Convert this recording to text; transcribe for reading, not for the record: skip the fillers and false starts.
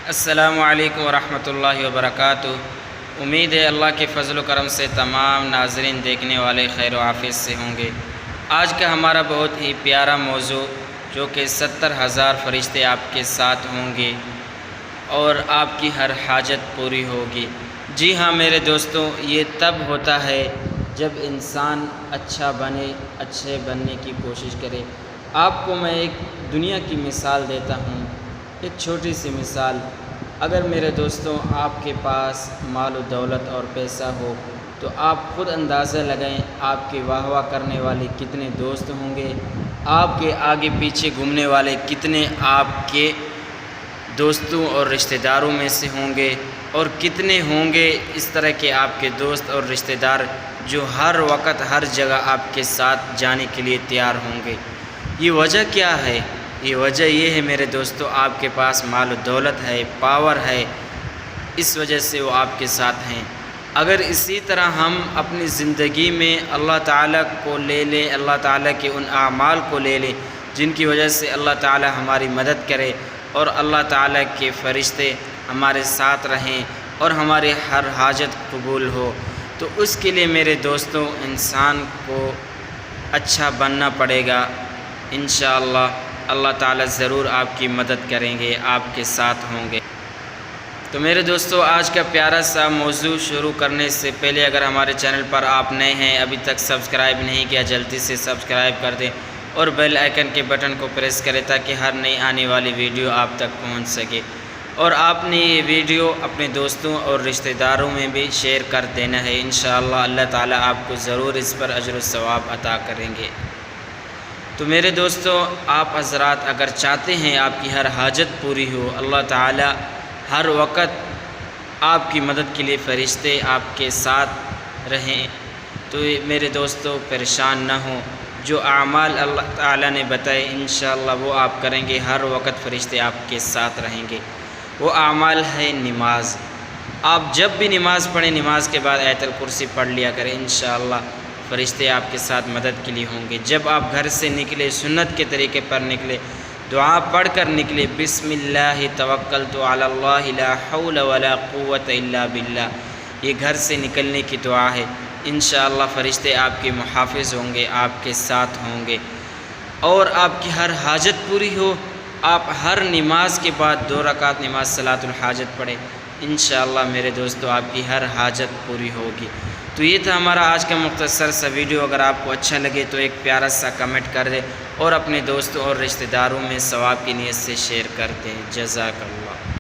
السلام علیکم ورحمۃ اللہ وبرکاتہ۔ امید ہے اللہ کے فضل و کرم سے تمام ناظرین دیکھنے والے خیر و عافیت سے ہوں گے۔ آج کا ہمارا بہت ہی پیارا موضوع جو کہ 70,000 فرشتے آپ کے ساتھ ہوں گے اور آپ کی ہر حاجت پوری ہوگی۔ جی ہاں میرے دوستوں، یہ تب ہوتا ہے جب انسان اچھا بنے، اچھے بننے کی کوشش کرے۔ آپ کو میں ایک دنیا کی مثال دیتا ہوں، ایک چھوٹی سی مثال۔ اگر میرے دوستوں آپ کے پاس مال و دولت اور پیسہ ہو تو آپ خود اندازہ لگائیں آپ کے واہ واہ کرنے والے کتنے دوست ہوں گے، آپ کے آگے پیچھے گھومنے والے کتنے آپ کے دوستوں اور رشتہ داروں میں سے ہوں گے، اور کتنے ہوں گے اس طرح کے آپ کے دوست اور رشتہ دار جو ہر وقت ہر جگہ آپ کے ساتھ جانے کے لیے تیار ہوں گے۔ یہ وجہ کیا ہے؟ یہ وجہ یہ ہے میرے دوستو، آپ کے پاس مال و دولت ہے، پاور ہے، اس وجہ سے وہ آپ کے ساتھ ہیں۔ اگر اسی طرح ہم اپنی زندگی میں اللہ تعالیٰ کو لے لیں، اللہ تعالیٰ کے ان اعمال کو لے لیں جن کی وجہ سے اللہ تعالیٰ ہماری مدد کرے اور اللہ تعالیٰ کے فرشتے ہمارے ساتھ رہیں اور ہمارے ہر حاجت قبول ہو، تو اس کے لیے میرے دوستوں انسان کو اچھا بننا پڑے گا۔ انشاءاللہ اللہ تعالیٰ ضرور آپ کی مدد کریں گے، آپ کے ساتھ ہوں گے۔ تو میرے دوستو آج کا پیارا سا موضوع شروع کرنے سے پہلے اگر ہمارے چینل پر آپ نئے ہیں، ابھی تک سبسکرائب نہیں کیا، جلدی سے سبسکرائب کر دیں اور بیل آئیکن کے بٹن کو پریس کریں تاکہ ہر نئی آنے والی ویڈیو آپ تک پہنچ سکے، اور آپ نے یہ ویڈیو اپنے دوستوں اور رشتہ داروں میں بھی شیئر کر دینا ہے۔ انشاءاللہ اللہ تعالیٰ آپ کو ضرور اس پر اجر و ثواب عطا کریں گے۔ تو میرے دوستو آپ حضرات اگر چاہتے ہیں آپ کی ہر حاجت پوری ہو، اللہ تعالیٰ ہر وقت آپ کی مدد کے لیے فرشتے آپ کے ساتھ رہیں، تو میرے دوستو پریشان نہ ہوں۔ جو اعمال اللہ تعالیٰ نے بتائے انشاءاللہ وہ آپ کریں گے، ہر وقت فرشتے آپ کے ساتھ رہیں گے۔ وہ اعمال ہے نماز۔ آپ جب بھی نماز پڑھیں، نماز کے بعد آیت الکرسی پڑھ لیا کریں، انشاءاللہ فرشتے آپ کے ساتھ مدد کے لیے ہوں گے۔ جب آپ گھر سے نکلے، سنت کے طریقے پر نکلے، دعا پڑھ کر نکلے، بسم اللہ توکلت علی اللہ لا حول ولا قوت الا باللہ، یہ گھر سے نکلنے کی دعا ہے۔ انشاءاللہ فرشتے آپ کے محافظ ہوں گے، آپ کے ساتھ ہوں گے، اور آپ کی ہر حاجت پوری ہو۔ آپ ہر نماز کے بعد 2 رکعت نماز صلاۃ الحاجت پڑھیں، انشاءاللہ میرے دوستو آپ کی ہر حاجت پوری ہوگی۔ تو یہ تھا ہمارا آج کا مختصر سا ویڈیو۔ اگر آپ کو اچھا لگے تو ایک پیارا سا کمنٹ کر دیں اور اپنے دوستوں اور رشتہ داروں میں ثواب کی نیت سے شیئر کر دیں۔ جزاک اللہ۔